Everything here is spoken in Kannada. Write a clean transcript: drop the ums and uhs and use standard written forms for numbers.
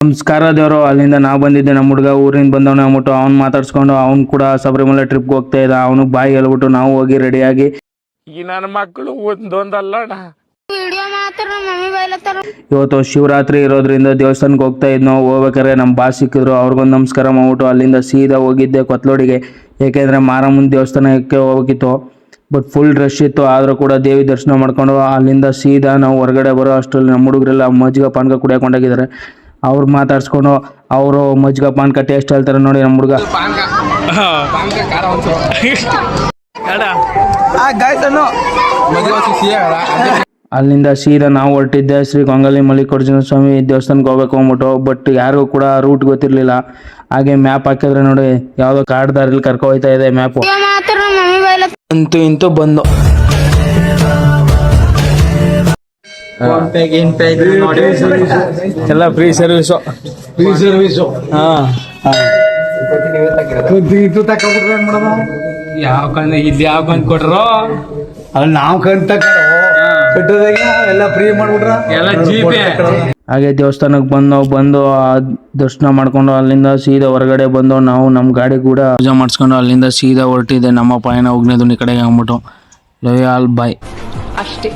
ನಮಸ್ಕಾರ ದೇವರು. ಅಲ್ಲಿಂದ ನಾವು ಬಂದಿದ್ದೆ, ನಮ್ಮ ಹುಡುಗ ಊರಿಂದ ಬಂದವನ ಅಂದ್ಬಿಟ್ಟು ಅವ್ನು ಮಾತಾಡ್ಸ್ಕೊಂಡು ಅವ್ನು ಕೂಡ ಶಬರಿಮಲೆ ಟ್ರಿಪ್ಗೆ ಹೋಗ್ತಾ ಇದ್ದ. ಅವನು ಬಾಯಿ ಹೇಳ್ಬಿಟ್ಟು ನಾವು ಹೋಗಿ ರೆಡಿಯಾಗಿ ಈ ನನ್ನ ಮಕ್ಕಳು ಒಂದೊಂದಲ್ಲ ಇವತ್ತು ಶಿವರಾತ್ರಿ ಇರೋದ್ರಿಂದ ದೇವಸ್ಥಾನಕ್ಕೆ ಹೋಗ್ತಾ ಇದ್ನೋ. ಹೋಗ್ಬೇಕಾದ್ರೆ ನಮ್ಮ ಬಾಸ್ ಸಿಕ್ಕಿದ್ರು, ಅವ್ರಿಗೊಂದು ನಮಸ್ಕಾರ ಮಾಡ್ಬಿಟ್ಟು ಅಲ್ಲಿಂದ ಸೀದಾ ಹೋಗಿದ್ದೆ ಕೊತ್ಲೋಡಿಗೆ. ಏಕೆಂದರೆ ಮಾರಮ್ಮನ ದೇವಸ್ಥಾನಕ್ಕೆ ಹೋಗಿತ್ತು. ಬಟ್ ಫುಲ್ ರಶ್ ಇತ್ತು. ಆದರೂ ಕೂಡ ದೇವಿ ದರ್ಶನ ಮಾಡ್ಕೊಂಡು ಅಲ್ಲಿಂದ ಸೀದಾ ನಾವು ಹೊರಗಡೆ ಬರೋ ಅಷ್ಟರಲ್ಲಿ ನಮ್ಮ ಹುಡುಗರೆಲ್ಲ ಮಜ್ಜಿಗೆ ಪಾನಕ ಕುಡಿಯಾಕೊಂಡಾಗಿದ್ದಾರೆ. ಅವ್ರು ಮಾತಾಡ್ಸ್ಕೊಂಡು ಅವರು ಮಜ್ಜಿಗೆ ಪಾನಕ ಟೇಸ್ಟ್ ಹೇಳ್ತಾರೆ ನೋಡಿ ನಮ್ಮ ಹುಡುಗ. ಅಲ್ಲಿಂದ ಸೀದಾ ನಾವು ಹೊರಟಿದ್ದೆ ಶ್ರೀ ಕೊಂಗಲಿ ಮಲ್ಲಿಕಾರ್ಜುನ ಸ್ವಾಮಿ ದೇವಸ್ಥಾನಕ್ಕೆ ಹೋಗ್ಬೇಕು ಅಂದ್ಬಿಟ್ಟು. ಬಟ್ ಯಾರಿಗೂ ಕೂಡ ರೂಟ್ ಗೊತ್ತಿರಲಿಲ್ಲ. ಹಾಗೆ ಮ್ಯಾಪ್ ಹಾಕಿದ್ರೆ ನೋಡಿ ಯಾವುದೋ ಕಾಡ್ ದಾರಿಲಿ ಕರ್ಕೊ ಹೋಯ್ತಾ ಇದೆ ಮ್ಯಾಪು. ಅಂತೂ ಇಂತೂ ಬಂದು ಎಲ್ಲ ಫ್ರೀ ಸರ್ವಿಸು. ಯಾವ ಕಂದ ಇಲ್ಲಿ ಯಾವ ಕಂದ್ ಕೊಟ್ರು ಅಲ್ಲಿ ನಾವು ಕಂತ ಕಟ್ಟೋದಾಗ ಎಲ್ಲ ಫ್ರೀ ಮಾಡ್ಬಿಟ್ರ ಎಲ್ಲ ಜೀಪೆ. ಹಾಗೆ ದೇವಸ್ಥಾನಕ್ಕೆ ಬಂದು ದರ್ಶನ ಮಾಡ್ಕೊಂಡು ಅಲ್ಲಿಂದ ಸೀದಾ ಹೊರಗಡೆ ಬಂದು ನಾವು ನಮ್ಮ ಗಾಡಿ ಕೂಡ ಪೂಜೆ ಮಾಡಿಸ್ಕೊಂಡು ಅಲ್ಲಿಂದ ಸೀದಾ ಹೊರಟಿದ್ದೆ. ನಮ್ಮ ಪಯಣ ಉಗ್ನೇದು ಈ ಕಡೆಗೆ ಆಗ್ಬಿಟ್ಟು ಲೋಯಾಲ್ ಬಾಯ್ ಅಷ್ಟೇ.